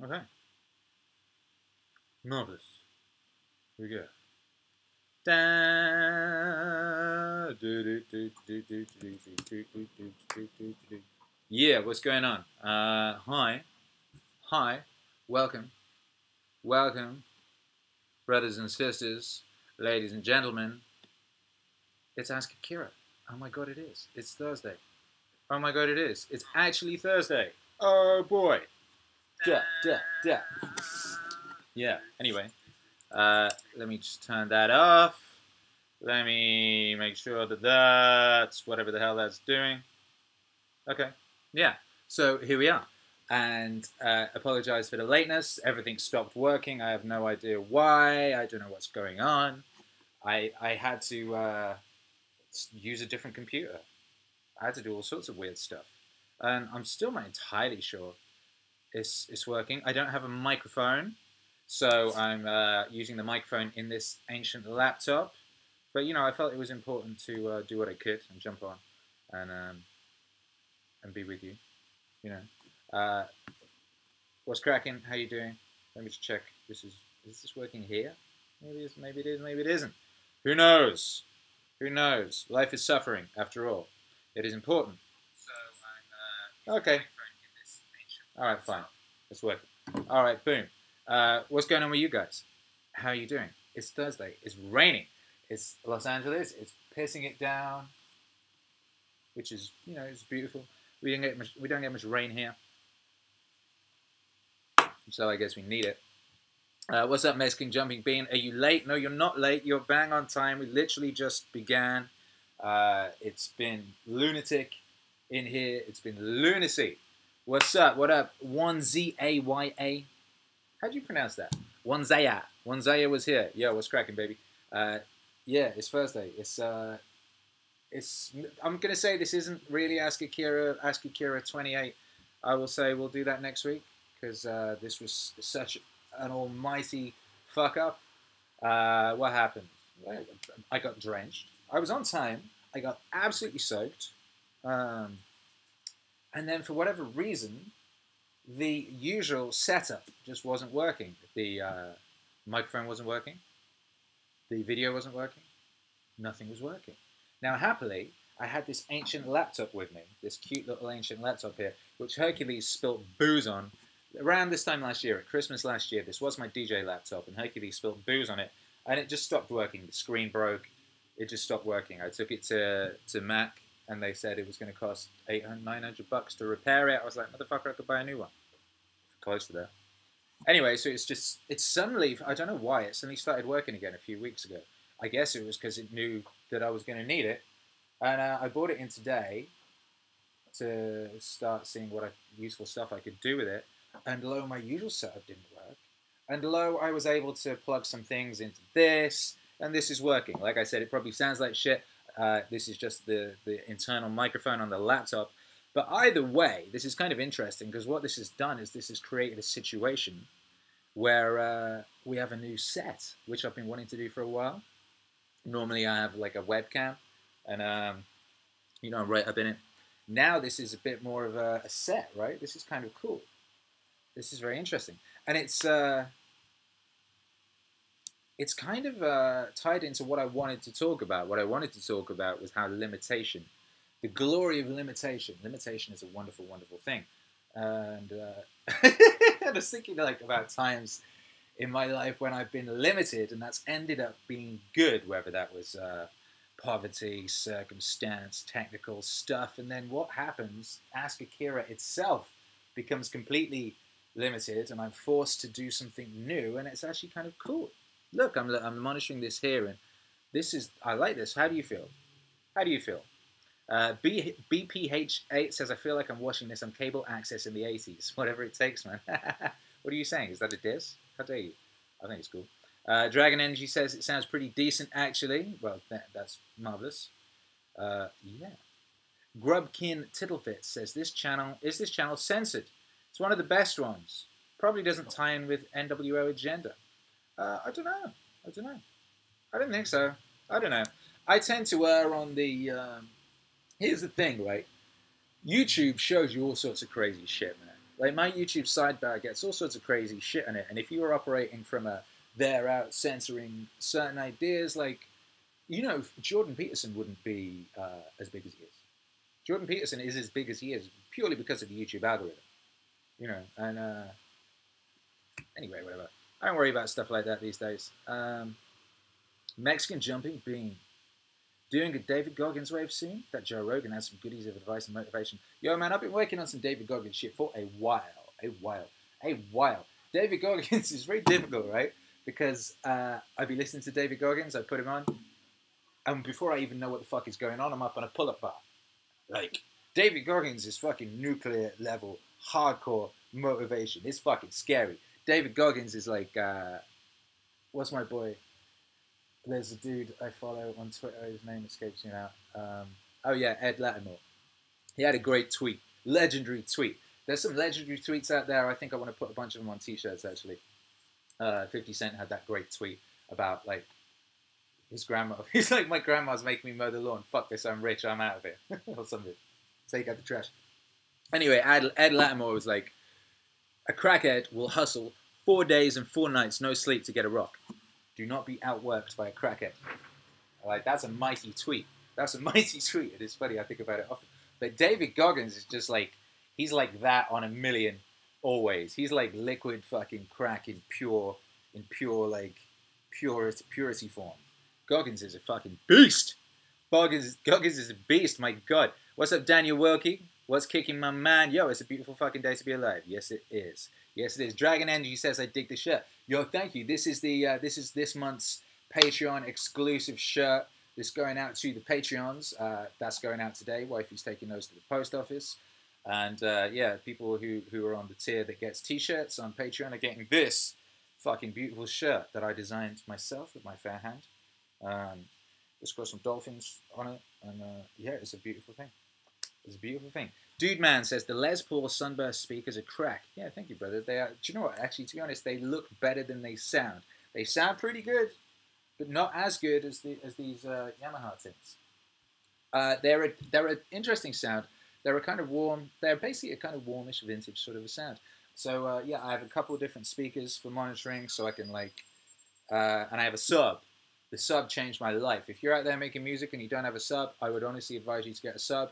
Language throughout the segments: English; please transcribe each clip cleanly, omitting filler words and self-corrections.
Okay. Marvelous. Here we go. Yeah, what's going on? Hi. Hi. Welcome. Welcome, brothers and sisters, ladies and gentlemen. It's Ask Akira. Oh my god, it is. It's Thursday. Oh my god, it is. It's actually Thursday. Oh boy. Duh, duh, duh. Yeah, anyway. Let me just turn that off. Let me make sure that that's whatever the hell that's doing. Okay. Yeah. So here we are. And apologize for the lateness. Everything stopped working. I have no idea why. I don't know what's going on. I had to use a different computer. I had to do all sorts of weird stuff. And I'm still not entirely sure it's working. I don't have a microphone. So I'm using the microphone in this ancient laptop. But, you know, I felt it was important to do what I could and jump on and be with you, you know. What's cracking? How you doing? Let me just check. Is this working here? Maybe it is, maybe it isn't. Who knows? Who knows? Life is suffering, after all. It is important. So I'm okay. All right, fine. It's working. All right, boom. What's going on with you guys? How are you doing? It's Thursday. It's raining. It's Los Angeles. It's pissing it down, which is, you know, it's beautiful. We don't get much rain here, so I guess we need it. What's up, Mexican Jumping Bean? Are you late? No, you're not late. You're bang on time. We literally just began. It's been lunatic in here. It's been lunacy. What's up? What up? 1ZAYA. How do you pronounce that? 1Zaya. 1Zaya was here. Yo, what's cracking, baby? Yeah, it's Thursday. I'm gonna say this isn't really Ask Akira 28. I will say we'll do that next week because this was such an almighty fuck up. What happened? I got drenched. I was on time. I got absolutely soaked. And then for whatever reason, the usual setup just wasn't working. The microphone wasn't working. The video wasn't working. Nothing was working. Now, happily, I had this ancient laptop with me, this cute little ancient laptop here, which Hercules spilt booze on around this time last year, at Christmas last year. This was my DJ laptop, and Hercules spilled booze on it, and it just stopped working. The screen broke. It just stopped working. I took it to Mac, and they said it was going to cost $800, $900 to repair it. I was like, motherfucker, I could buy a new one. Close to that. Anyway, so it's suddenly, I don't know why, it suddenly started working again a few weeks ago. I guess it was because it knew that I was going to need it. And I bought it in today to start seeing what useful stuff I could do with it. And lo, my usual setup didn't work. And lo, I was able to plug some things into this, and this is working. Like I said, it probably sounds like shit. This is just the internal microphone on the laptop. But either way, this is kind of interesting because what this has done is this has created a situation where we have a new set, which I've been wanting to do for a while. Normally I have like a webcam and, you know, right up in it. Now this is a bit more of a set, right? This is kind of cool. This is very interesting. And it's kind of tied into what I wanted to talk about. What I wanted to talk about was how limitation, the glory of limitation. Limitation is a wonderful, wonderful thing. And I was thinking like about times in my life when I've been limited and that's ended up being good, whether that was poverty, circumstance, technical stuff. And then what happens, Ask Akira itself becomes completely limited and I'm forced to do something new and it's actually kind of cool. Look, I'm monitoring this here and this is, I like this. How do you feel? How do you feel? BPH8 says, I feel like I'm watching this on cable access in the 80s. Whatever it takes, man. What are you saying? Is that a diss? How dare you? I think it's cool. Dragon Energy says, it sounds pretty decent, actually. Well, that's marvelous. Yeah. Grubkin Tittlefit says, is this channel censored? It's one of the best ones. Probably doesn't tie in with NWO agenda. I don't know. I don't think so. I don't know. I tend to err on the... here's the thing, right? YouTube shows you all sorts of crazy shit, man. Like my YouTube sidebar gets all sorts of crazy shit on it, and if you were operating from a they're out censoring certain ideas, like Jordan Peterson wouldn't be as big as he is. Jordan Peterson is as big as he is purely because of the YouTube algorithm, And anyway, whatever. I don't worry about stuff like that these days. Mexican jumping bean. Doing a David Goggins wave soon? That Joe Rogan has some goodies of advice and motivation. Yo, man, I've been working on some David Goggins shit for a while. David Goggins is very difficult, right? Because I'd be listening to David Goggins, I put him on, and before I even know what the fuck is going on, I'm up on a pull-up bar. Like, David Goggins is fucking nuclear level, hardcore motivation. It's fucking scary. David Goggins is like, what's my boy? There's a dude I follow on Twitter, his name escapes me now. Oh yeah, Ed Latimore. He had a great tweet, legendary tweet. There's some legendary tweets out there. I think I want to put a bunch of them on t-shirts actually. 50 Cent had that great tweet about like his grandma. He's like, my grandma's making me mow the lawn. Fuck this, I'm rich, I'm out of here. Or something. Take out the trash. Anyway, Ed Latimore was like, a crackhead will hustle 4 days and 4 nights, no sleep to get a rock. Do not be outworked by a crackhead. Like, that's a mighty tweet. That's a mighty tweet. It is funny, I think about it often. But David Goggins is just like, he's like that on a million always. He's like liquid fucking crack in pure like, purity form. Goggins is a fucking beast. Goggins is a beast, my God. What's up, Daniel Wilkie? What's kicking, my man? Yo, it's a beautiful fucking day to be alive. Yes, it is. Yes, it is. Dragon Energy says, I dig the shirt. Yo, thank you. This is this month's Patreon exclusive shirt. This going out to the Patreons. That's going out today. Wifey's taking those to the post office. And yeah, people who are on the tier that gets t-shirts on Patreon are getting this fucking beautiful shirt that I designed myself with my fair hand. It's got some dolphins on it. And yeah, it's a beautiful thing. It's a beautiful thing. Dude Man says the Les Paul Sunburst speakers are crack. Yeah, thank you, brother. They are. Do you know what? Actually, to be honest, they look better than they sound. They sound pretty good, but not as good as these Yamaha things. They're an interesting sound. They're a kind of warm. They're basically a kind of warmish vintage sort of a sound. So yeah, I have a couple of different speakers for monitoring, so I can like, and I have a sub. The sub changed my life. If you're out there making music and you don't have a sub, I would honestly advise you to get a sub.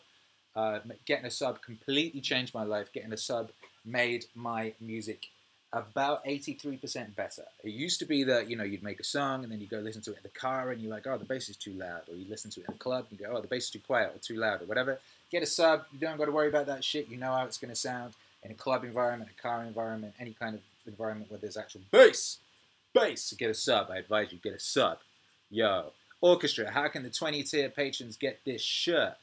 Getting a sub completely changed my life. Getting a sub made my music about 83% better. It used to be that, you'd make a song and then you go listen to it in the car and you're like, oh, the bass is too loud. Or you listen to it in a club and you go, oh, the bass is too quiet or too loud or whatever. Get a sub. You don't got to worry about that shit. You know how it's going to sound in a club environment, a car environment, any kind of environment where there's actual bass. Bass. Get a sub. I advise you, get a sub. Yo. Orchestra. How can the 20-tier patrons get this shirt?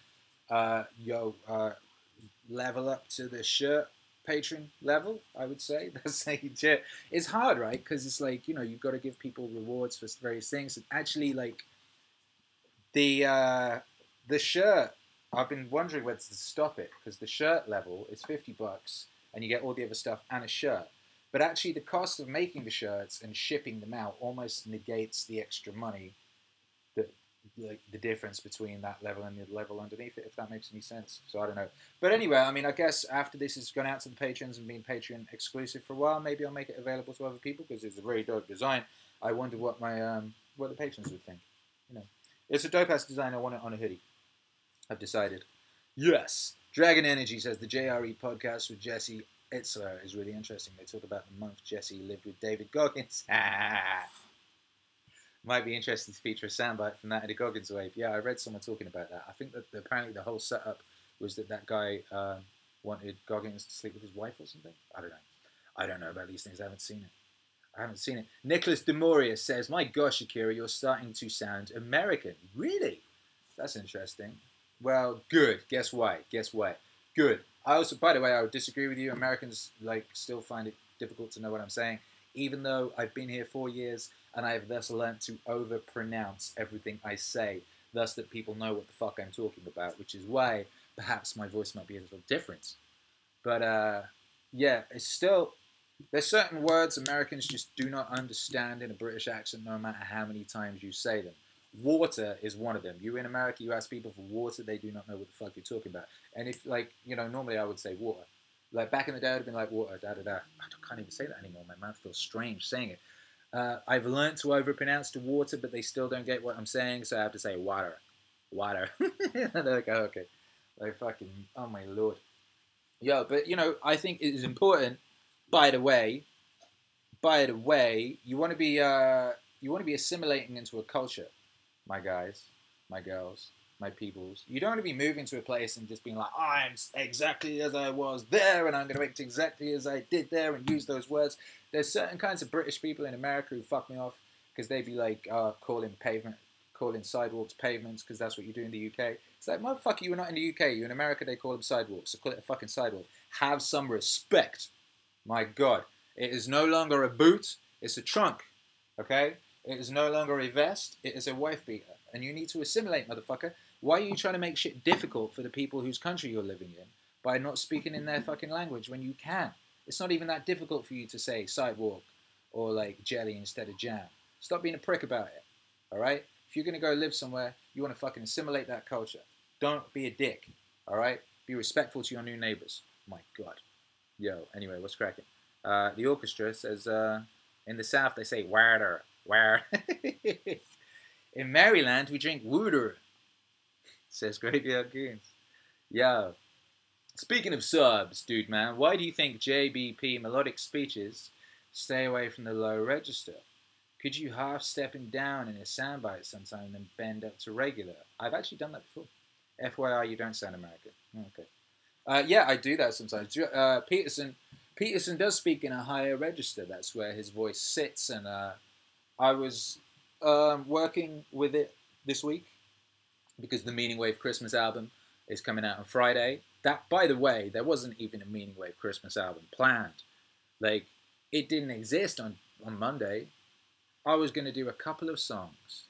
Level up to the shirt patron level, I would say. That's like, it's hard, right? Because it's like, you've got to give people rewards for various things. And actually, like, the shirt, I've been wondering whether to stop it, because the shirt level is $50 and you get all the other stuff and a shirt. But actually, the cost of making the shirts and shipping them out almost negates the extra money, the difference between that level and the level underneath it, if that makes any sense. So I don't know. But anyway, I mean, I guess after this has gone out to the patrons and been Patreon exclusive for a while, maybe I'll make it available to other people, because it's a very dope design. I wonder what what the patrons would think. It's a dope ass design. I want it on a hoodie. I've decided. Yes. Dragon Energy says the JRE podcast with Jesse Itzler is really interesting. They talk about the month Jesse lived with David Goggins. Might be interesting to feature a soundbite from that in a Goggins wave. Yeah, I read someone talking about that. I think that apparently the whole setup was that guy wanted Goggins to sleep with his wife or something. I don't know. I don't know about these things. I haven't seen it. Nicholas Demoria says, my gosh, Akira, you're starting to sound American. Really? That's interesting. Well, good. Guess why? Good. I also, by the way, I would disagree with you. Americans still find it difficult to know what I'm saying, even though I've been here 4 years and I have thus learned to over-pronounce everything I say, thus that people know what the fuck I'm talking about, which is why perhaps my voice might be a little different. But yeah, it's still, there's certain words Americans just do not understand in a British accent no matter how many times you say them. Water is one of them. You in America, you ask people for water, they do not know what the fuck you're talking about. And if, normally I would say water. Like back in the day, I'd have been like water, da da da. I can't even say that anymore. My mouth feels strange saying it. I've learned to overpronounce the water, but they still don't get what I'm saying, so I have to say water, water. And they're like, oh, okay. Like fucking, oh my lord. Yo, but you know, I think it is important. By the way, you want to be assimilating into a culture, my guys, my girls, my peoples. You don't want to be moving to a place and just being like, oh, I'm exactly as I was there, and I'm going to act exactly as I did there, and use those words. There's certain kinds of British people in America who fuck me off because they be like calling sidewalks pavements because that's what you do in the UK. It's like, motherfucker, you were not in the UK. You're in America, they call them sidewalks. So call it a fucking sidewalk. Have some respect. My God. It is no longer a boot. It's a trunk. Okay? It is no longer a vest. It is a wife beater. And you need to assimilate, motherfucker. Why are you trying to make shit difficult for the people whose country you're living in by not speaking in their fucking language when you can? It's not even that difficult for you to say sidewalk or like jelly instead of jam. Stop being a prick about it. Alright? If you're going to go live somewhere, you want to fucking assimilate that culture. Don't be a dick. Alright? Be respectful to your new neighbors. My God. Yo, anyway, what's cracking? The orchestra says, in the South they say water, where. In Maryland we drink water, says Graveyard Goons. Yo, speaking of subs, dude, man, why do you think JBP melodic speeches stay away from the low register? Could you half stepping down in a soundbite sometime and then bend up to regular? I've actually done that before. FYI, you don't sound American. Okay. Yeah, I do that sometimes. Peterson does speak in a higher register. That's where his voice sits. And I was working with it this week because the MEANINGWAVE Christmas album is coming out on Friday. That, by the way, there wasn't even a MEANINGWAVE Christmas album planned. Like, it didn't exist on Monday. I was going to do a couple of songs.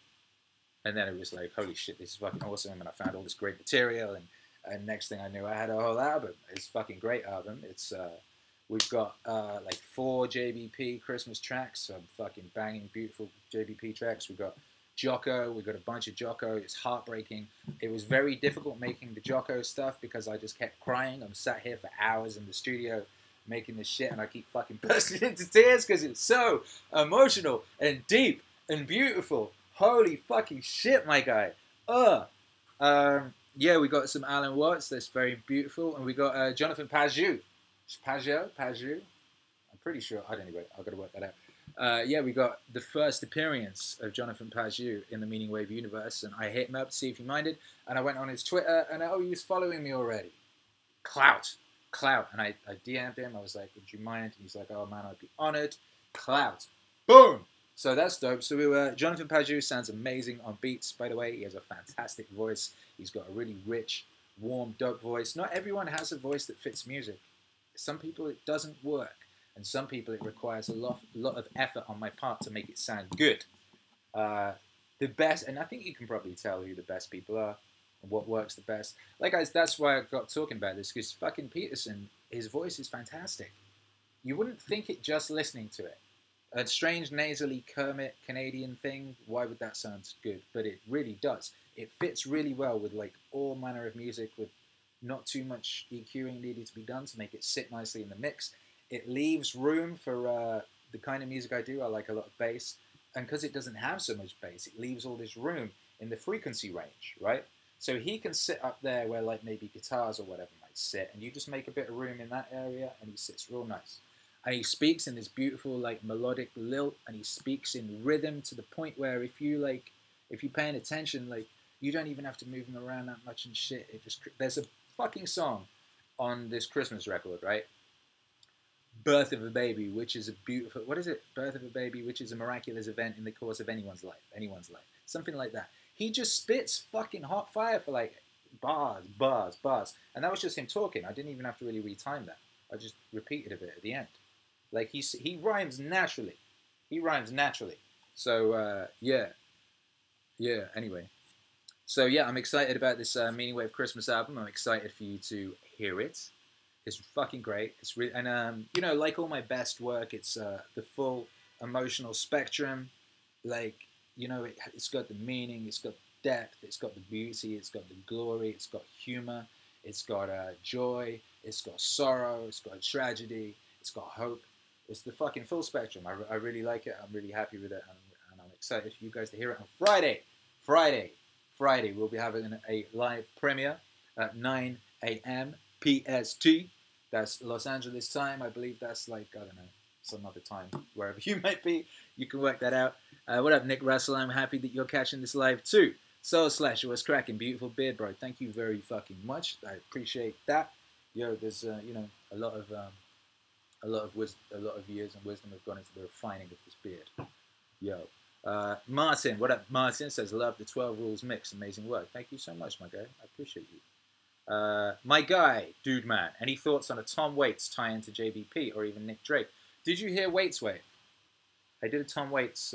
And then it was like, holy shit, this is fucking awesome. And I found all this great material. And next thing I knew, I had a whole album. It's a fucking great album. It's... We've got like 4 JBP Christmas tracks, some fucking banging, beautiful JBP tracks. We've got Jocko, we've got a bunch of Jocko. It's heartbreaking. It was very difficult making the Jocko stuff because I just kept crying. I'm sat here for hours in the studio making this shit and I keep fucking bursting into tears because it's so emotional and deep and beautiful. Holy fucking shit, my guy. Yeah, we got some Alan Watts, that's very beautiful. And we got Jonathan Pajou. Pajou? I'm pretty sure. Anyway, I've got to work that out. Yeah, we got the first appearance of Jonathan Pajou in the MEANINGWAVE universe, and I hit him up to see if he minded, and I went on his Twitter, and oh, he was following me already. Clout. And I DM'd him. I was like, would you mind? And he's like, oh man, I'd be honored. Clout. Boom! So that's dope. So Jonathan Pajou sounds amazing on beats, by the way. He has a fantastic voice. He's got a really rich, warm, dope voice. Not everyone has a voice that fits music. Some people it doesn't work, and some people it requires a lot of effort on my part to make it sound good. The best, and I think you can probably tell who the best people are and what works the best. Like guys, that's why I got talking about this, because fucking Peterson, his voice is fantastic. You wouldn't think it just listening to it. A strange nasally Kermit Canadian thing, why would that sound good? But it really does. It fits really well with like all manner of music, with not too much EQing needed to be done to make it sit nicely in the mix. It leaves room for the kind of music I do. I like a lot of bass. And because it doesn't have so much bass, it leaves all this room in the frequency range, right? So he can sit up there where like maybe guitars or whatever might sit, and you just make a bit of room in that area, and he sits real nice. And he speaks in this beautiful like melodic lilt, and he speaks in rhythm to the point where if you're paying attention, like you don't even have to move him around that much and shit. There's a fucking song on this Christmas record, right? Birth of a Baby, which is a beautiful... What is it? Birth of a Baby, which is a miraculous event in the course of anyone's life. Something like that. He just spits fucking hot fire for like bars. And that was just him talking. I didn't even have to really retime that. I just repeated a bit at the end. Like he rhymes naturally. So, yeah. Anyway. So yeah, I'm excited about this MEANINGWAVE Christmas album. I'm excited for you to hear it. It's fucking great. It's really, and you know, like all my best work, it's the full emotional spectrum. Like, you know, it's got the meaning, it's got depth, it's got the beauty, it's got the glory, it's got humor, it's got joy, it's got sorrow, it's got tragedy, it's got hope. It's the fucking full spectrum. I really like it. I'm really happy with it, and I'm excited for you guys to hear it on Friday. Friday, we'll be having a live premiere at 9 a.m. PST. That's Los Angeles time. I believe that's like, I don't know, some other time, wherever you might be. You can work that out. What up, Nick Russell? I'm happy that you're catching this live too. Soul Slasher, what's cracking? Beautiful beard, bro. Thank you very fucking much. I appreciate that. Yo, there's you know, a lot of years and wisdom have gone into the refining of this beard. Yo, Martin, what up? Martin says, love the 12 Rules mix. Amazing work. Thank you so much, my guy. I appreciate you. My guy, Dude Man, any thoughts on a Tom Waits tie into JBP or even Nick Drake? Did you hear Waits Wave? I did a Tom Waits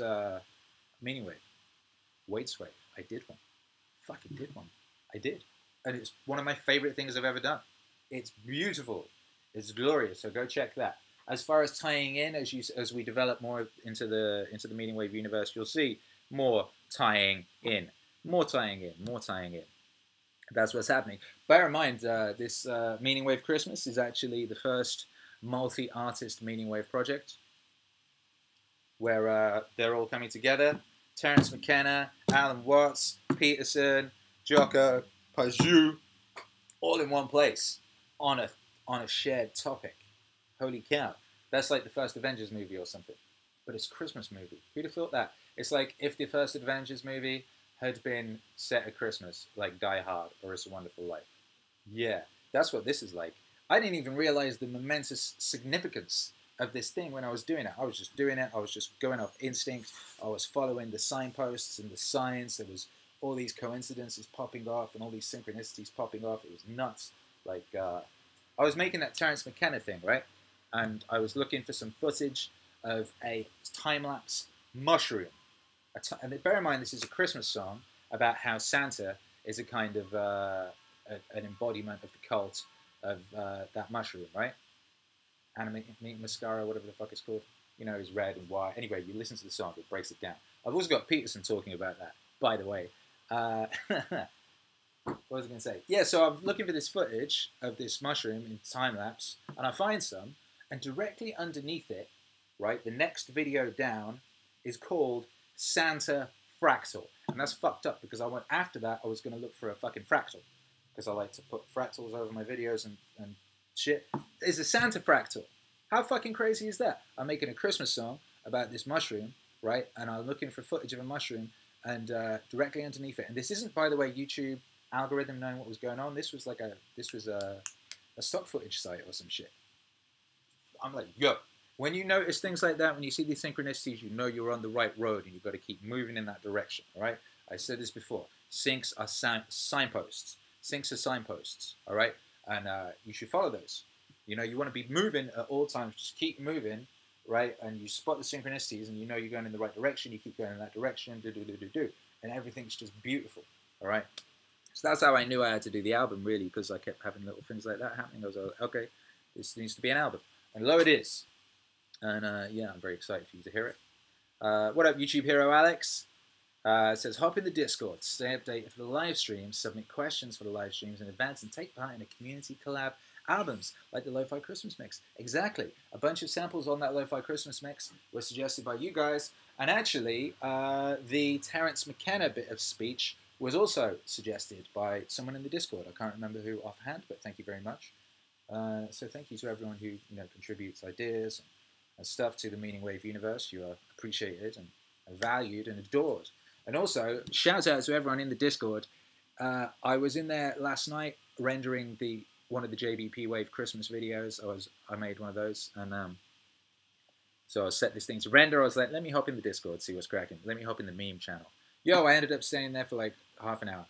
Meaning Wave. Waits Wave. I did one. Fucking did one. I did. And it's one of my favorite things I've ever done. It's beautiful. It's glorious. So go check that. As far as tying in, as we develop more into the Meaning Wave universe, you'll see more tying in. More tying in. More tying in. That's what's happening. Bear in mind, this Meaning Wave Christmas is actually the first multi-artist Meaning Wave project where they're all coming together. Terence McKenna, Alan Watts, Peterson, Jocko, Paju, all in one place on a shared topic. Holy cow. That's like the first Avengers movie or something. But it's a Christmas movie. Who'd have thought that? It's like if the first Avengers movie had been set at Christmas, like Die Hard or It's a Wonderful Life. Yeah, that's what this is like. I didn't even realize the momentous significance of this thing when I was doing it. I was just doing it. I was just going off instinct. I was following the signposts and the signs. There was all these coincidences popping off and all these synchronicities popping off. It was nuts. Like, I was making that Terence McKenna thing, right? And I was looking for some footage of a time-lapse mushroom. And bear in mind, this is a Christmas song about how Santa is a kind of an embodiment of the cult of that mushroom, right? Animating Mascara, whatever the fuck it's called. You know, it's red and white. Anyway, you listen to the song, it breaks it down. I've also got Peterson talking about that, by the way. What was I going to say? Yeah, so I'm looking for this footage of this mushroom in time-lapse, and I find some, and directly underneath it, right, the next video down is called Santa Fractal. And that's fucked up, because after that, I was going to look for a fucking fractal, because I like to put fractals over my videos and shit. It's a Santa Fractal. How fucking crazy is that? I'm making a Christmas song about this mushroom, right, and I'm looking for footage of a mushroom, and directly underneath it, and this isn't, by the way, YouTube algorithm knowing what was going on. This was a stock footage site or some shit. I'm like, yo, when you notice things like that, when you see these synchronicities, you know you're on the right road and you've got to keep moving in that direction, all right? I said this before. Syncs are signposts. Syncs are signposts, all right? And you should follow those. You know, you want to be moving at all times. Just keep moving, right? And you spot the synchronicities and you know you're going in the right direction. You keep going in that direction, and everything's just beautiful, all right? So that's how I knew I had to do the album, really, because I kept having little things like that happening. I was like, okay, this needs to be an album. And lo, it is. And yeah, I'm very excited for you to hear it. What up, YouTube hero Alex? It says, hop in the Discord, stay updated for the live streams, submit questions for the live streams in advance, and take part in a community collab albums like the Lo-Fi Christmas Mix. Exactly. A bunch of samples on that Lo-Fi Christmas Mix were suggested by you guys. And actually, the Terence McKenna bit of speech was also suggested by someone in the Discord. I can't remember who offhand, but thank you very much. So thank you to everyone who contributes ideas and stuff to the Meaning Wave universe. You are appreciated and valued and adored. And also, shout out to everyone in the Discord. I was in there last night rendering one of the JBP Wave Christmas videos. I made one of those, and so I set this thing to render. I was like, let me hop in the Discord, see what's cracking. Let me hop in the meme channel. Yo, I ended up staying there for like half an hour,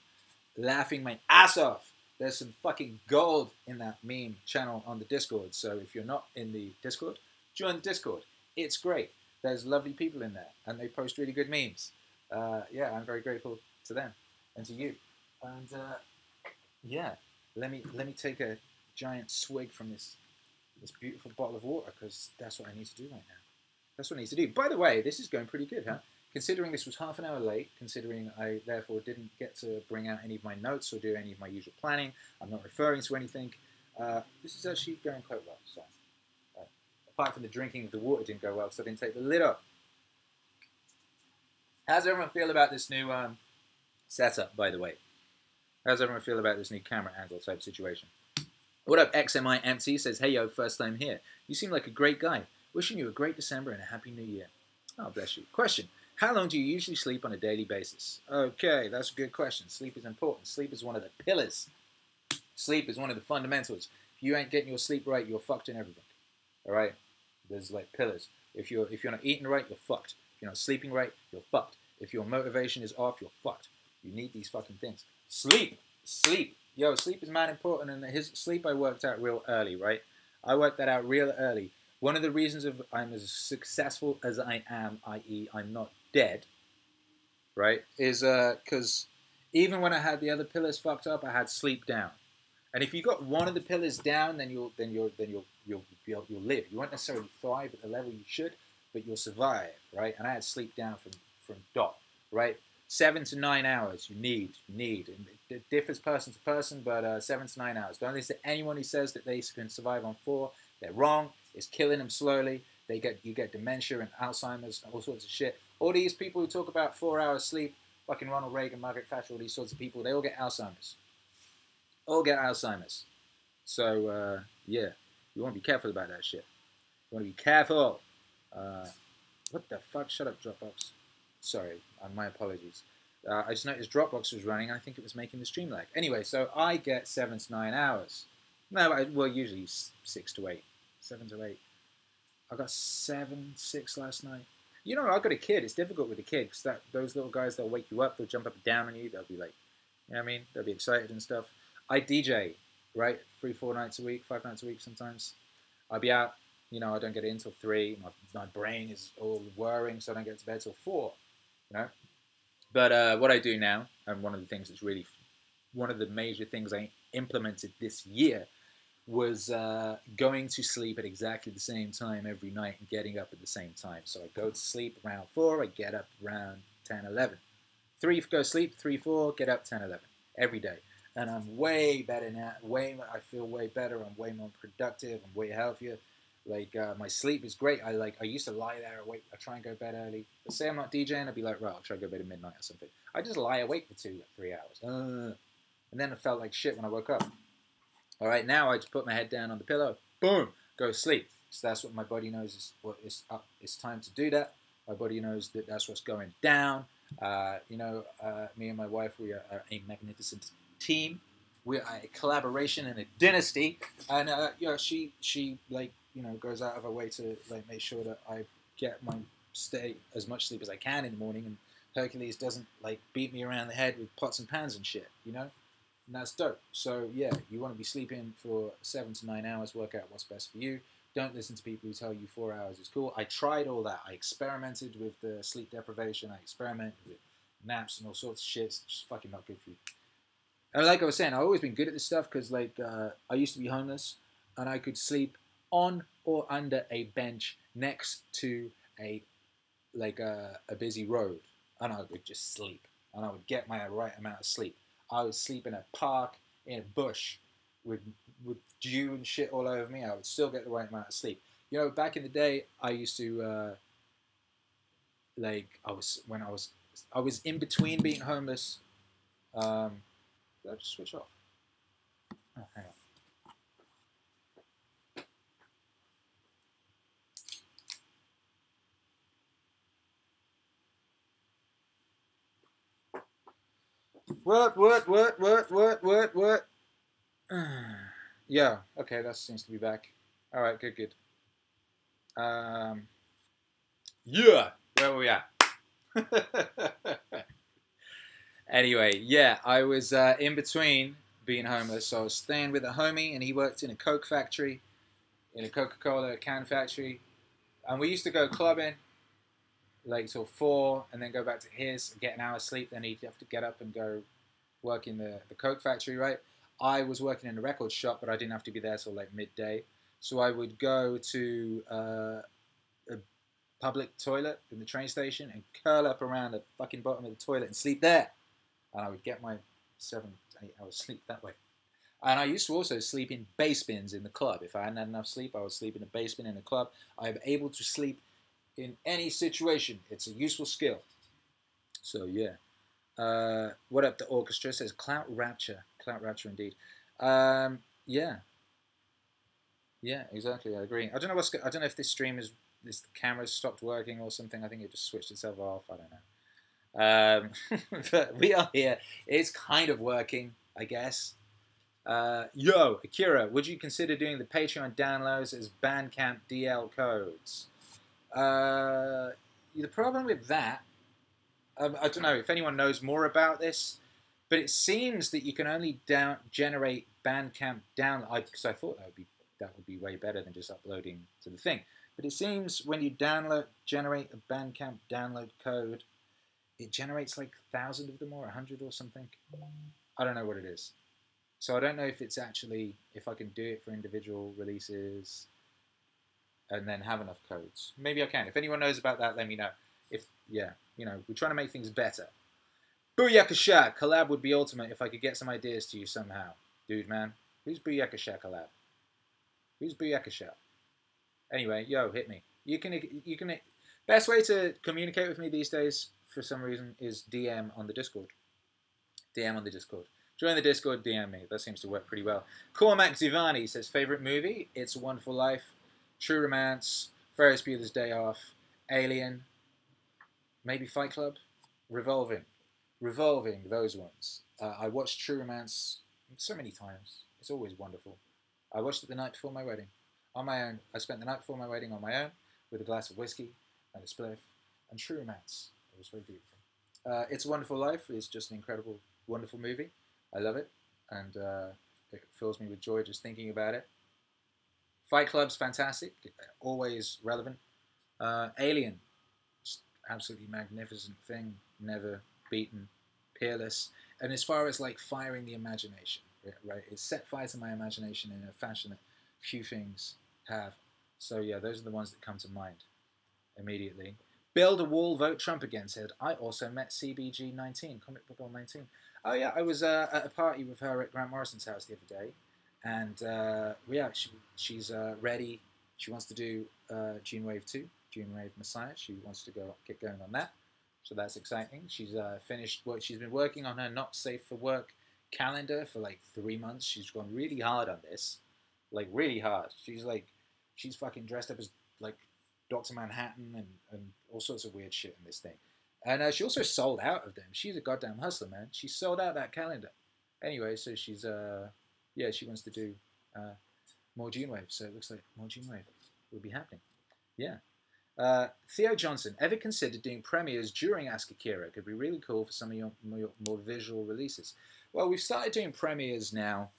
laughing my ass off. There's some fucking gold in that meme channel on the Discord. So if you're not in the Discord, join the Discord. It's great. There's lovely people in there, and they post really good memes. Yeah, I'm very grateful to them and to you. And yeah, let me take a giant swig from this beautiful bottle of water, because that's what I need to do right now. That's what I need to do. By the way, this is going pretty good, huh? Considering this was half an hour late, considering I therefore didn't get to bring out any of my notes or do any of my usual planning, I'm not referring to anything. This is actually going quite well. So, apart from the drinking of the water didn't go well because I didn't take the lid off. How's everyone feel about this new setup, by the way? How's everyone feel about this new camera angle type situation? What up, XMI MC says, hey yo, first time here. You seem like a great guy. Wishing you a great December and a happy new year. Oh, bless you. Question, how long do you usually sleep on a daily basis? Okay, that's a good question. Sleep is important. Sleep is one of the pillars. Sleep is one of the fundamentals. If you ain't getting your sleep right, you're fucked in everything. All right? There's like pillars. If you're not eating right, you're fucked. If you're not sleeping right, you're fucked. If your motivation is off, you're fucked. You need these fucking things. Sleep. Sleep. Yo, sleep is mad important, and his sleep I worked out real early, right? I worked that out real early. One of the reasons I'm as successful as I am, i.e. I'm not dead, right, is because even when I had the other pillars fucked up, I had sleep down. And if you got one of the pillars down, then you'll live. You won't necessarily thrive at the level you should, but you'll survive, right? And I had sleep down from dot, right? 7 to 9 hours you need. And it differs person to person, but 7 to 9 hours. Don't listen to anyone who says that they can survive on 4. They're wrong. It's killing them slowly. You get dementia and Alzheimer's and all sorts of shit. All these people who talk about 4 hours sleep, fucking Ronald Reagan, Margaret Thatcher, all these sorts of people, they all get Alzheimer's. All get Alzheimer's. So, yeah, you want to be careful about that shit. You want to be careful. What the fuck? Shut up, Dropbox. Sorry, my apologies. I just noticed Dropbox was running. I think it was making the stream lag. Anyway, so I get 7 to 9 hours. No, well, usually 6 to 8. 7 to 8. I got 7, 6 last night. You know, I got a kid. It's difficult with a kid because those little guys, they'll wake you up. They'll jump up and down on you. They'll be like, you know what I mean? They'll be excited and stuff. I DJ, right? 3, 4 nights a week, 5 nights a week sometimes. I'll be out. You know, I don't get in until 3. My brain is all whirring, so I don't get to bed till 4. You know? But what I do now, and one of the things that's really, one of the major things I implemented this year was going to sleep at exactly the same time every night and getting up at the same time. So I go to sleep around 4, I get up around 10, 11. 3, go sleep, 3, 4, get up 10, 11. Every day. And I'm way better now. I feel way better. I'm way more productive. I'm way healthier. Like, my sleep is great. I used to lie there awake. I try and go to bed early. Let's say I'm not DJing, I'd be like, right, I'll try to go to bed at midnight or something. I just lie awake for 2 or 3 hours. And then I felt like shit when I woke up. All right, now I just put my head down on the pillow. Boom, go to sleep. So that's what my body knows is what is up. It's time to do that. My body knows that that's what's going down. Me and my wife, we are a magnificent team. We are a collaboration and a dynasty. And she like, you know, goes out of her way to like make sure that I get stay as much sleep as I can in the morning, and Hercules doesn't like beat me around the head with pots and pans and shit, you know? And that's dope. So yeah, you want to be sleeping for 7 to 9 hours, work out what's best for you. Don't listen to people who tell you 4 hours is cool. I tried all that. I experimented with the sleep deprivation. I experimented with naps and all sorts of shit. It's just fucking not good for you. And like I was saying, I've always been good at this stuff because like I used to be homeless and I could sleep on or under a bench next to a busy road, and I would just sleep, and I would get my right amount of sleep. I would sleep in a park, in a bush, with dew and shit all over me. I would still get the right amount of sleep. You know, back in the day, I used to I was in between being homeless. Did I just switch off? Oh, hang on. What? Yeah, okay, that seems to be back. All right, good. Yeah, where were we at? Anyway, yeah, I was in between being homeless, so I was staying with a homie, and he worked in a Coke factory, in a Coca-Cola can factory, and we used to go clubbing, like till 4, and then go back to his, get an hour's sleep, then he'd have to get up and go work in the Coke factory, right? I was working in a record shop, but I didn't have to be there till like midday. So I would go to a public toilet in the train station and curl up around the fucking bottom of the toilet and sleep there. And I would get my 7 to 8 hours sleep that way. And I used to also sleep in bass bins in the club. If I hadn't had enough sleep, I would sleep in a bass bin in a club. I'm able to sleep in any situation. It's a useful skill. So yeah. What up, the orchestra says Clout Rapture. Clout Rapture indeed. Yeah. Yeah, exactly. I agree. I don't know I don't know if this stream is this camera's stopped working or something. I think it just switched itself off. I don't know. But we are here. It's kind of working, I guess. Yo, Akira, would you consider doing the Patreon downloads as Bandcamp DL codes? The problem with that, I don't know if anyone knows more about this, but it seems that you can only generate Bandcamp download. Because I thought that would be way better than just uploading to the thing. But it seems when you generate a Bandcamp download code, it generates like 1,000 of them or 100 or something. I don't know what it is. So I don't know if it's actually, if I can do it for individual releases and then have enough codes. Maybe I can. If anyone knows about that, let me know. Yeah, we're trying to make things better. Booyakasha, collab would be ultimate if I could get some ideas to you somehow. Dude, man. Who's Booyakasha collab? Who's Booyakasha? Anyway, yo, hit me. You can. Best way to communicate with me these days, for some reason, is DM on the Discord. DM on the Discord. Join the Discord, DM me. That seems to work pretty well. Cormac Zivani says, favorite movie? It's a Wonderful Life, True Romance, Ferris Bueller's Day Off, Alien, maybe Fight Club, Revolving, those ones. I watched True Romance so many times. It's always wonderful. I watched it the night before my wedding, on my own. I spent the night before my wedding on my own with a glass of whiskey and a spliff, and True Romance. It was very beautiful. It's a Wonderful Life is just an incredible, wonderful movie. I love it, and it fills me with joy just thinking about it. Fight Club's fantastic, always relevant. Alien, just absolutely magnificent thing, never beaten, peerless. And as far as like firing the imagination, right, it set fire to my imagination in a fashion that few things have. So yeah, those are the ones that come to mind immediately. Build a Wall, Vote Trump Again said, I also met CBG19, Comic Book Girl 19. Oh yeah, I was at a party with her at Grant Morrison's house the other day, and she's ready. She wants to do June Wave 2, June Wave Messiah. She wants to get going on that, so that's exciting. She's finished what she's been working on her Not Safe for Work calendar for like 3 months. She's gone really hard on this, like really hard. She's fucking dressed up as like Dr. Manhattan and all sorts of weird shit in this thing. And she also sold out of them. She's a goddamn hustler, man. She sold out that calendar. Anyway, so she's, she wants to do more June Wave. So it looks like more June Wave will be happening. Yeah. Theo Johnson, ever considered doing premieres during Ask Akira? Could be really cool for some of your more visual releases. Well, we've started doing premieres now,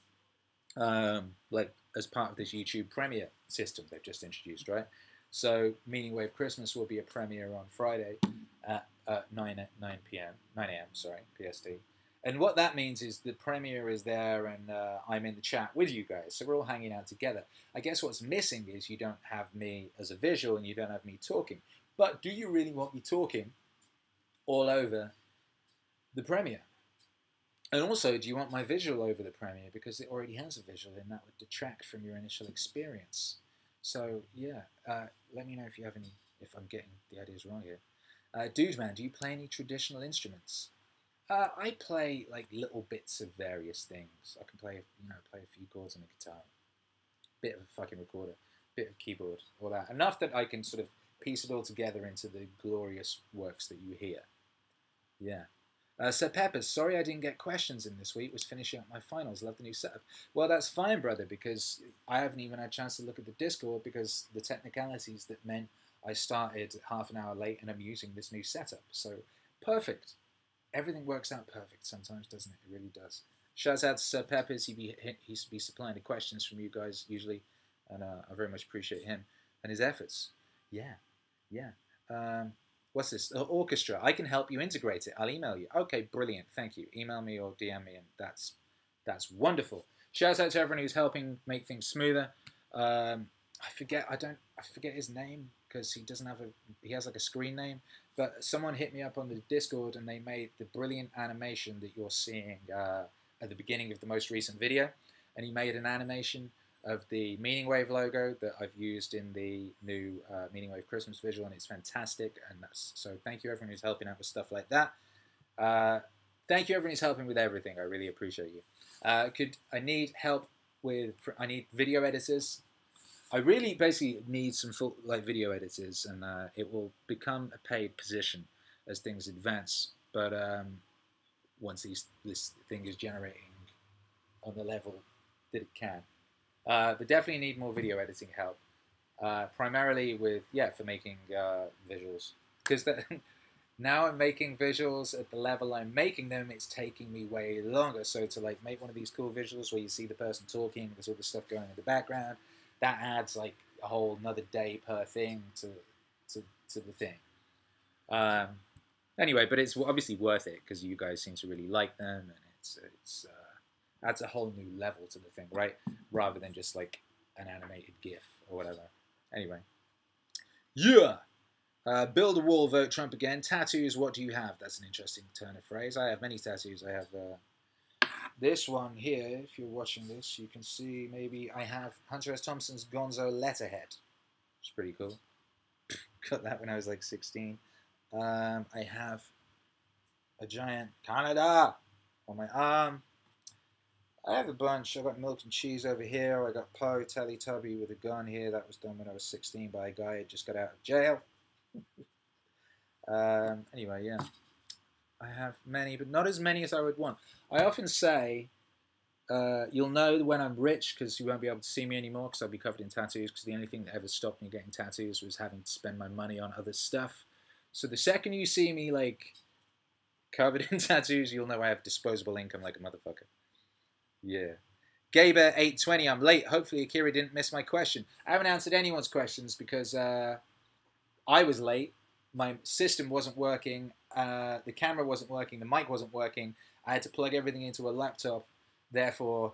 like as part of this YouTube premiere system they've just introduced, right? So Meaning Wave Christmas will be a premiere on Friday at 9 a.m. Sorry, PST. And what that means is the premiere is there and I'm in the chat with you guys. So we're all hanging out together. I guess what's missing is you don't have me as a visual and you don't have me talking. But do you really want me talking all over the premiere? And also, do you want my visual over the premiere? Because it already has a visual and that would detract from your initial experience. So yeah, let me know if you have any, if I'm getting the ideas wrong here. Dude man, do you play any traditional instruments? I play like little bits of various things. I can play, play a few chords on the guitar, bit of a fucking recorder, bit of keyboard, all that. Enough that I can sort of piece it all together into the glorious works that you hear. Yeah. Sir Peppers, sorry I didn't get questions in this week. Was finishing up my finals. Love the new setup. Well, that's fine, brother, because I haven't even had a chance to look at the Discord because the technicalities that meant I started half an hour late and I'm using this new setup. So, perfect. Everything works out perfect sometimes, doesn't it? It really does. Shouts out to Sir Peppers. He'd be supplying the questions from you guys usually, and I very much appreciate him and his efforts. Yeah, yeah. What's this? Orchestra. I can help you integrate it. I'll email you. Okay, brilliant. Thank you. Email me or DM me, and that's wonderful. Shouts out to everyone who's helping make things smoother. I forget his name because he doesn't have he has like a screen name. But someone hit me up on the Discord and they made the brilliant animation that you're seeing at the beginning of the most recent video. and he made an animation of the MEANINGWAVE logo that I've used in the new MEANINGWAVE Christmas visual, and it's fantastic. And so thank you everyone who's helping out with stuff like that. Thank you everyone who's helping with everything. I really appreciate you. I need help with, I need video editors. I really basically need some full video editors, and it will become a paid position as things advance. But once this thing is generating on the level that it can. But definitely need more video editing help, primarily with, for making visuals. Because now I'm making visuals at the level I'm making them, it's taking me way longer. So to like make one of these cool visuals where you see the person talking, there's all this stuff going in the background, that adds like a whole another day per thing to the thing. Anyway, but it's obviously worth it because you guys seem to really like them, and it's adds a whole new level to the thing, right? Rather than just like an animated GIF or whatever. Anyway. Yeah! Build a wall, vote Trump again. Tattoos, what do you have? That's an interesting turn of phrase. I have many tattoos. I have this one here. If you're watching this, you can see maybe I have Hunter S. Thompson's Gonzo letterhead. It's pretty cool. Got that when I was like 16. I have a giant Canada on my arm. I have a bunch. I got milk and cheese over here. I got Poe Teletubby with a gun here. That was done when I was 16 by a guy who just got out of jail. Anyway, yeah. I have many, but not as many as I would want. I often say, you'll know when I'm rich because you won't be able to see me anymore because I'll be covered in tattoos, because the only thing that ever stopped me getting tattoos was having to spend my money on other stuff. So the second you see me like covered in tattoos, you'll know I have disposable income like a motherfucker. Yeah. Gaber820, I'm late. Hopefully Akira didn't miss my question. I haven't answered anyone's questions because I was late. My system wasn't working. The camera wasn't working. The mic wasn't working. I had to plug everything into a laptop. Therefore,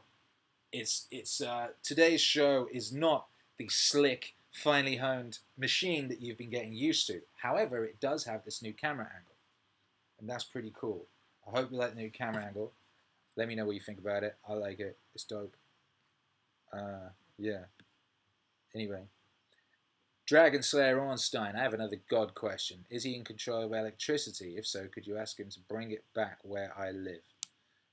today's show is not the slick, finely honed machine that you've been getting used to. However, it does have this new camera angle, and that's pretty cool. I hope you like the new camera angle. Let me know what you think about it. I like it. It's dope. Yeah. Anyway. Dragon Slayer Ornstein. I have another God question. Is he in control of electricity? If so, could you ask him to bring it back where I live?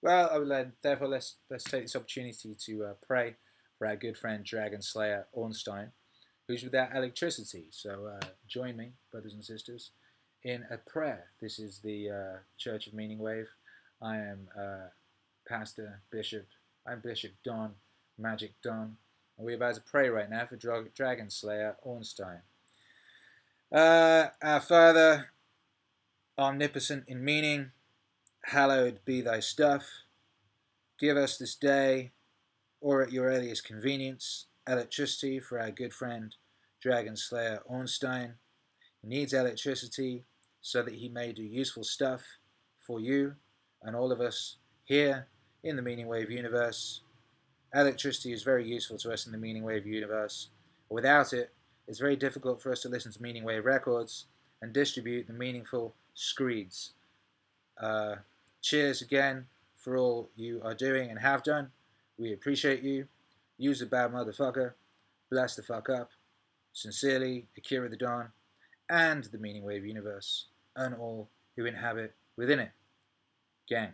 Well, therefore, let's take this opportunity to pray for our good friend Dragon Slayer Ornstein, who's without electricity. So join me, brothers and sisters, in a prayer. This is the Church of MEANINGWAVE. I am Pastor, Bishop. I'm Bishop Don, Magic Don. And we're about to pray right now for Dragon Slayer Ornstein. Our Father, omnipotent in meaning, hallowed be thy stuff. Give us this day, or at your earliest convenience, electricity for our good friend Dragon Slayer Ornstein. He needs electricity so that he may do useful stuff for you and all of us here in the MEANINGWAVE universe. Electricity is very useful to us in the MEANINGWAVE universe. Without it, it's very difficult for us to listen to MEANINGWAVE records and distribute the meaningful screeds. Cheers again for all you are doing and have done. We appreciate you. Use a bad motherfucker. Bless the fuck up. Sincerely, Akira the Dawn, and the MEANINGWAVE universe, and all who inhabit within it. Gang.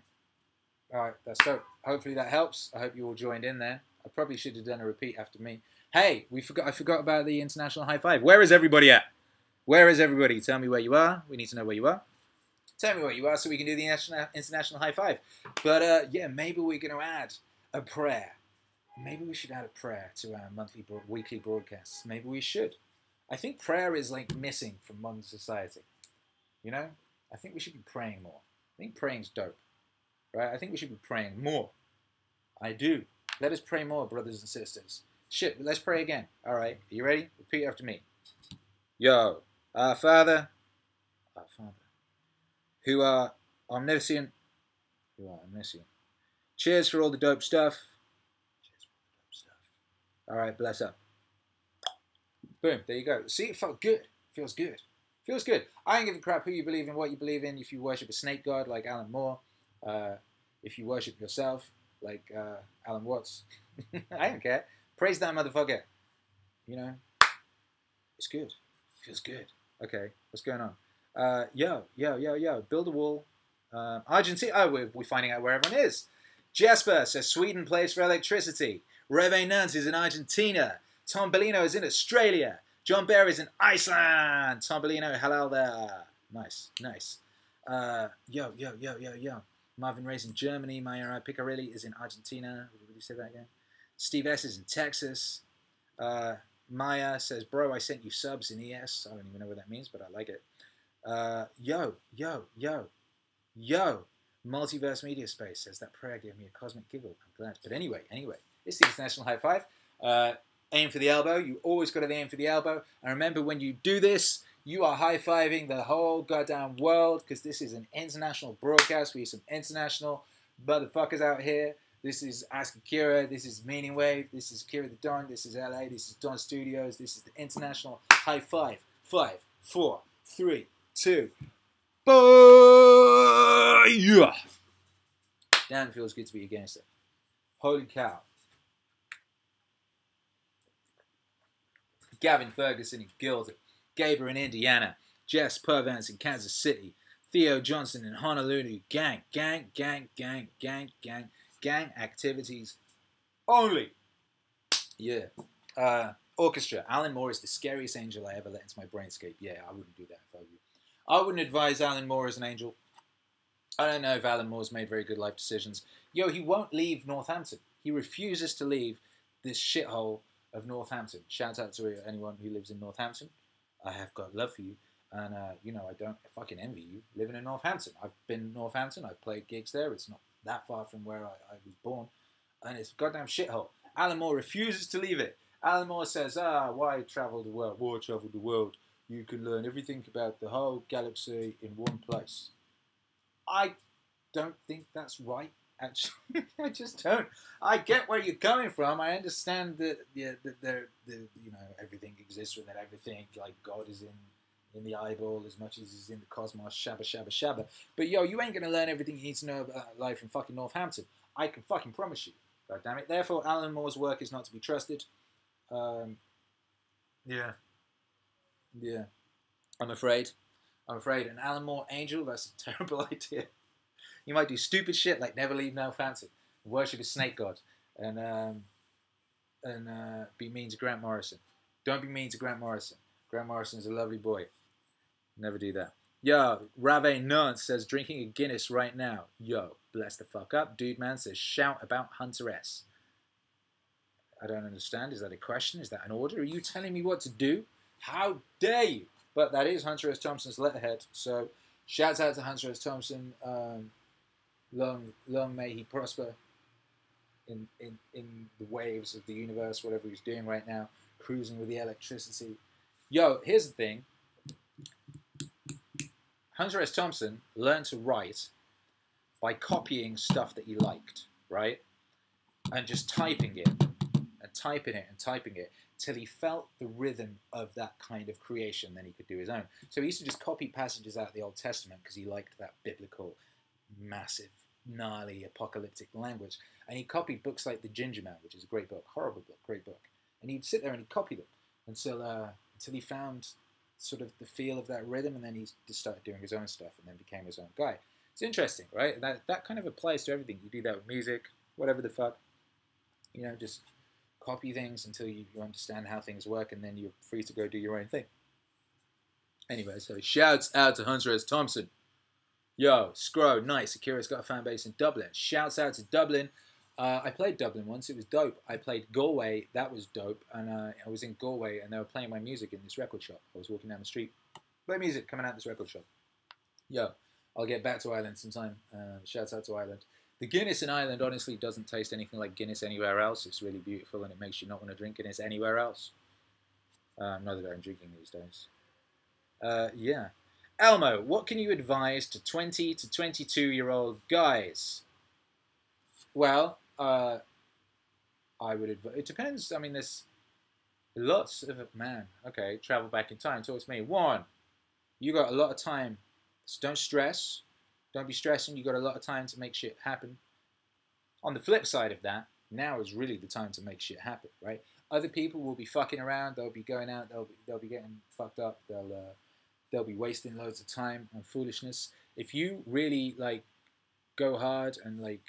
Alright, that's dope. Hopefully that helps. I hope you all joined in there. I probably should have done a repeat after me. Hey, I forgot about the international high five. Where is everybody at? Where is everybody? Tell me where you are. We need to know where you are. Tell me where you are so we can do the international high five. But yeah, maybe we're going to add a prayer. Maybe we should add a prayer to our weekly broadcasts. Maybe we should. I think prayer is like missing from modern society. You know? I think we should be praying more. I think praying's dope. Right? I think we should be praying more. I do. Let us pray more, brothers and sisters. Shit, let's pray again. Alright, are you ready? Repeat after me. Yo, our Father, who are omniscient, Cheers for all the dope stuff. Alright, bless up. Boom, there you go. See, it felt good. Feels good. Feels good. I don't give a crap who you believe in, what you believe in. If you worship a snake god like Alan Moore, if you worship yourself like Alan Watts, I don't care. Praise that motherfucker. You know, it's good. Feels good. Okay, what's going on? Yo. Build a wall. Argentina. Oh, we're finding out where everyone is. Jesper says Sweden plays for electricity. Reve Nuns is in Argentina. Tom Bellino is in Australia. John Bear is in Iceland. Tom Bellino, hello there. Nice. Yo. Marvin Ray's in Germany. Maya Picarelli is in Argentina. Would you say that again? Steve S is in Texas. Maya says, bro, I sent you subs in ES. I don't even know what that means, but I like it. Yo. Multiverse Media Space says, that prayer gave me a cosmic giggle. I'm glad. But anyway, it's the International High Five. Aim for the elbow. You always got to aim for the elbow. And remember, when you do this, you are high-fiving the whole goddamn world, because this is an international broadcast. We have some international motherfuckers out here. This is Ask Akira. This is MEANINGWAVE. This is Akira the Don. This is LA. This is Don Studios. This is the international high five. 5, 4, 3, 2. Yeah. Damn, it feels good to be against it. Holy cow. Gavin Ferguson in Gilder. Gaber in Indiana. Jess Purvance in Kansas City. Theo Johnson in Honolulu. Gang activities only. Yeah. Orchestra. Alan Moore is the scariest angel I ever let into my brainscape. Yeah, I wouldn't do that if I were you. I wouldn't advise Alan Moore as an angel. I don't know if Alan Moore's made very good life decisions. Yo, he won't leave Northampton. He refuses to leave this shithole of Northampton. Shout out to anyone who lives in Northampton. I have got love for you. And, you know, I don't fucking envy you living in Northampton. I've been in Northampton. I've played gigs there. It's not that far from where I was born. And it's a goddamn shithole. Alan Moore refuses to leave it. Alan Moore says, why travel the world? Why travel the world? You can learn everything about the whole galaxy in one place. I don't think that's right, actually. I just don't. I get where you're coming from. I understand that, you know, everything exists within everything. Like, God is in the eyeball as much as he's in the cosmos, shabba. But, yo, you ain't going to learn everything you need to know about life in fucking Northampton. I can fucking promise you. God damn it. Therefore, Alan Moore's work is not to be trusted. Yeah. I'm afraid. An Alan Moore angel, that's a terrible idea. You might do stupid shit like never leave Northampton, worship a snake god, and be mean to Grant Morrison. Don't be mean to Grant Morrison. Grant Morrison's a lovely boy. Never do that. Yo, Rave Nunce says, drinking a Guinness right now. Yo, bless the fuck up. Dude Man says, shout about Hunter S. I don't understand. Is that a question? Is that an order? Are you telling me what to do? How dare you? But that is Hunter S. Thompson's letterhead. So, shouts out to Hunter S. Thompson. Long may he prosper in the waves of the universe, whatever he's doing right now, cruising with the electricity. Yo, here's the thing. Hunter S. Thompson learned to write by copying stuff that he liked, right? And just typing it, and typing it, till he felt the rhythm of that kind of creation, then he could do his own. So he used to just copy passages out of the Old Testament because he liked that biblical, massive, gnarly, apocalyptic language. And he copied books like The Ginger Man, which is a great book, horrible book, great book. And he'd sit there and he'd copy them until he found sort of the feel of that rhythm, and then he just started doing his own stuff and then became his own guy. It's interesting, right? That kind of applies to everything. You do that with music, whatever the fuck. You know, just copy things until you understand how things work, and then you're free to go do your own thing. Anyway, so shouts out to Hunter S. Thompson. Yo, Scro, nice. Akira's got a fan base in Dublin. Shouts out to Dublin. I played Dublin once. It was dope. I played Galway. That was dope. And I was in Galway, and they were playing my music in this record shop. I was walking down the street. Play music coming out this record shop. Yo, I'll get back to Ireland sometime. Shouts out to Ireland. The Guinness in Ireland honestly doesn't taste anything like Guinness anywhere else. It's really beautiful, and it makes you not want to drink Guinness anywhere else. Not that I'm drinking these days. Yeah. Elmo, what can you advise to 20 to 22-year-old guys? Well, I would advise... It depends. I mean, there's lots of... Man, okay, travel back in time. Talk to me. 1, you got a lot of time. So don't stress. Don't be stressing. You got a lot of time to make shit happen. On the flip side of that, Now is really the time to make shit happen, right? Other people will be fucking around. They'll be going out. They'll be getting fucked up. They'll be wasting loads of time on foolishness. If you really like go hard and like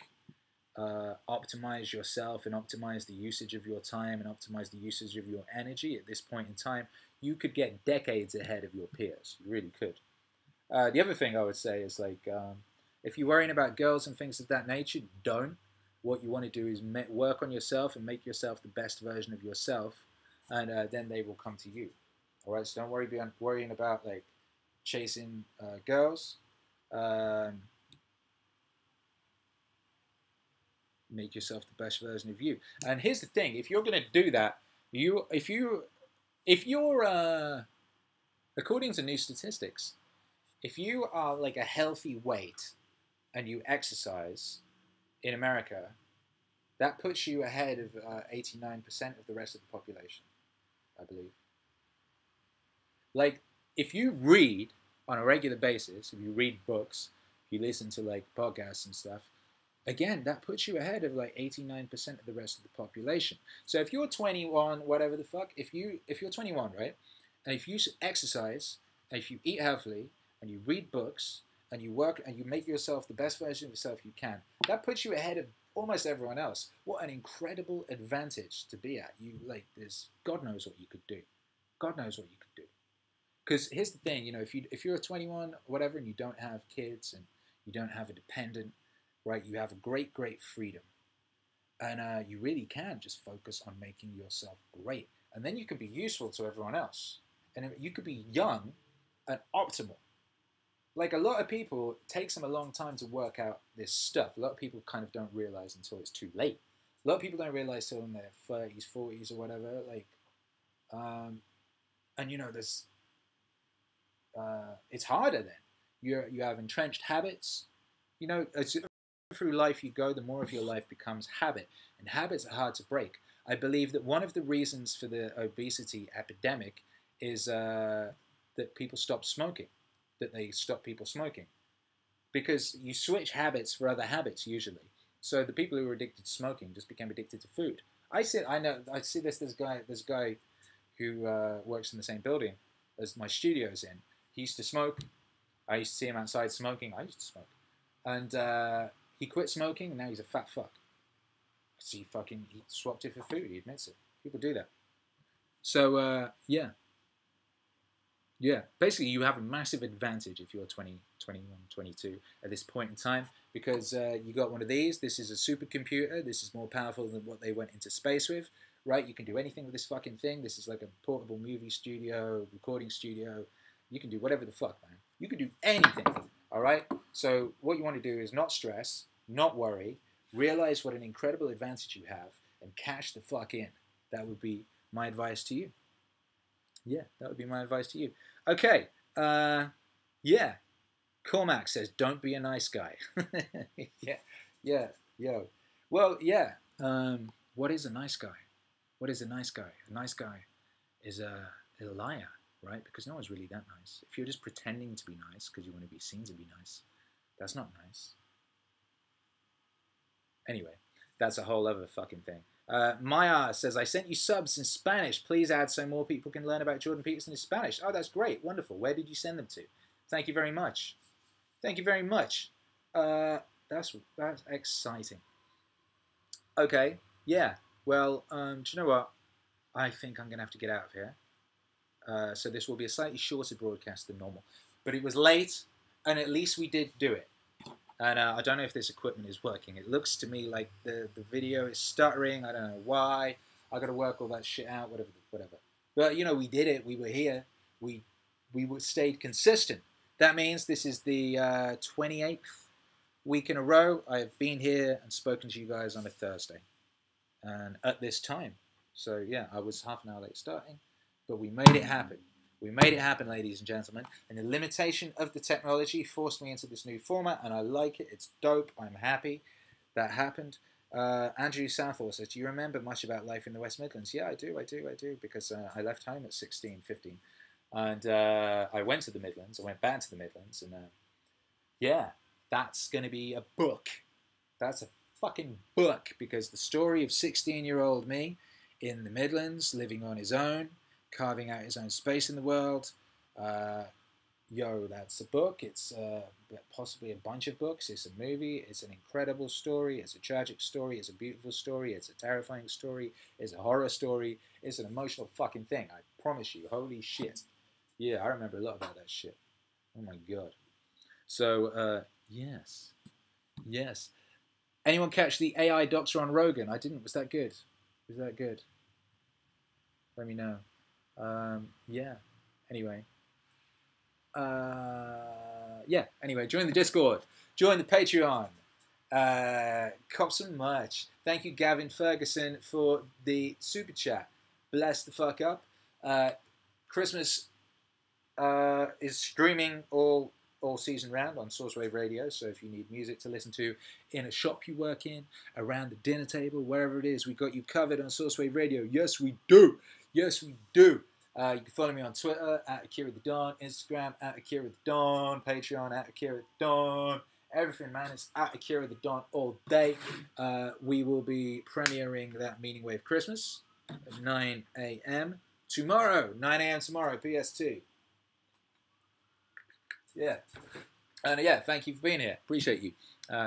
optimize yourself and optimize the usage of your time and optimize the usage of your energy at this point in time, you could get decades ahead of your peers. You really could. The other thing I would say is like, if you're worrying about girls and things of that nature, don't. What you want to do is work on yourself and make yourself the best version of yourself, and then they will come to you. All right, so don't worrying about like chasing girls. Make yourself the best version of you. And here's the thing: if you're going to do that, if you're according to new statistics, if you are like a healthy weight and you exercise in America, that puts you ahead of 89% of the rest of the population, I believe. Like, if you read on a regular basis, if you read books, if you listen to like podcasts and stuff, again, that puts you ahead of like 89% of the rest of the population. So if you're 21, whatever the fuck, if you're 21, right, and if you exercise, and if you eat healthily, and you read books, and you work, and you make yourself the best version of yourself you can, that puts you ahead of almost everyone else. What an incredible advantage to be at. You like, there's God knows what you could do. God knows what you could do. Because here's the thing, you know, if you're 21 or whatever, and you don't have kids, and you don't have a dependent, right, you have a great freedom, and you really can just focus on making yourself great, and then you can be useful to everyone else, and you could be young and optimal. Like, a lot of people, it takes them a long time to work out this stuff. A lot of people kind of don't realize until it's too late. A lot of people don't realize till in their 30s, 40s, or whatever. Like, and you know, there's it's harder then. You have entrenched habits. You know, as through life you go, the more of your life becomes habit, and habits are hard to break. I believe that one of the reasons for the obesity epidemic is that people stop smoking. That they stop people smoking, because you switch habits for other habits usually. So the people who were addicted to smoking just became addicted to food. I see this guy who works in the same building as my studio's in. He used to smoke. I used to see him outside smoking. I used to smoke, and he quit smoking, and now he's a fat fuck. So he swapped it for food. He admits it. People do that. So yeah. Yeah, basically you have a massive advantage if you're 20, 21, 22 at this point in time, because you got one of these. This is a supercomputer. This is more powerful than what they went into space with, right? You can do anything with this fucking thing. This is like a portable movie studio, recording studio. You can do whatever the fuck, man. You can do anything, all right? So what you want to do is not stress, not worry, realize what an incredible advantage you have, and cash the fuck in. That would be my advice to you. Yeah, that would be my advice to you. Okay, yeah. Cormac says, don't be a nice guy. yeah, yo. Well, yeah, what is a nice guy? What is a nice guy? A nice guy is a liar, right? Because no one's really that nice. If you're just pretending to be nice because you want to be seen to be nice, that's not nice. Anyway, that's a whole other fucking thing. Maya says, I sent you subs in Spanish. Please add so more people can learn about Jordan Peterson in Spanish. Oh, that's great. Wonderful. Where did you send them to? Thank you very much. Thank you very much. That's exciting. Okay. Yeah. Well, do you know what? I think I'm going to have to get out of here. So this will be a slightly shorter broadcast than normal. But it was late, and at least we did do it. And I don't know if this equipment is working. It looks to me like the video is stuttering. I don't know why. I got to work all that shit out, whatever. But, you know, we did it. We were here. We stayed consistent. That means this is the 28th week in a row I have been here and spoken to you guys on a Thursday. And at this time. So, yeah, I was half an hour late starting. But we made it happen. We made it happen, ladies and gentlemen. And the limitation of the technology forced me into this new format, and I like it. It's dope. I'm happy that happened. Andrew Southall says, do you remember much about life in the West Midlands? Yeah, I do, because I left home at 16, 15. And I went to the Midlands. I went back to the Midlands. And yeah, that's going to be a book. That's a fucking book, because the story of 16-year-old me in the Midlands, living on his own, carving out his own space in the world, that's a book. It's possibly a bunch of books. It's a movie. It's an incredible story. It's a tragic story. It's a beautiful story. It's a terrifying story. It's a horror story. It's an emotional fucking thing. I promise you. Holy shit. Yeah, I remember a lot about that shit. Oh my god. So, yes. Yes. Anyone catch the AI doctor on Rogan? I didn't. Was that good? Was that good? Let me know. Yeah. Anyway. Yeah. Anyway, join the Discord. Join the Patreon. Cop some merch. Thank you, Gavin Ferguson, for the super chat. Bless the fuck up. Christmas is streaming all season round on Sourcewave Radio. So if you need music to listen to in a shop you work in, around the dinner table, wherever it is, we got you covered on Sourcewave Radio. Yes, we do. Yes, we do. You can follow me on Twitter at Akira the Dawn, Instagram at Akira the Dawn, Patreon at Akira the Dawn. Everything, man, is at Akira the Dawn all day. We will be premiering that MEANINGWAVE Christmas at 9 a.m. tomorrow. 9 a.m. tomorrow, PS2. Yeah. And yeah, thank you for being here. Appreciate you.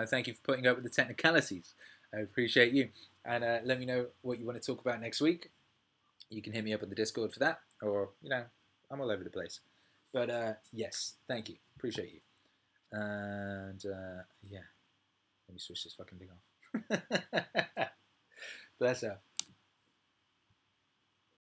Thank you for putting up with the technicalities. I appreciate you. And let me know what you want to talk about next week. You can hit me up on the Discord for that. Or, I'm all over the place. But yes, thank you. Appreciate you. And yeah. Let me switch this fucking thing off. Bless her.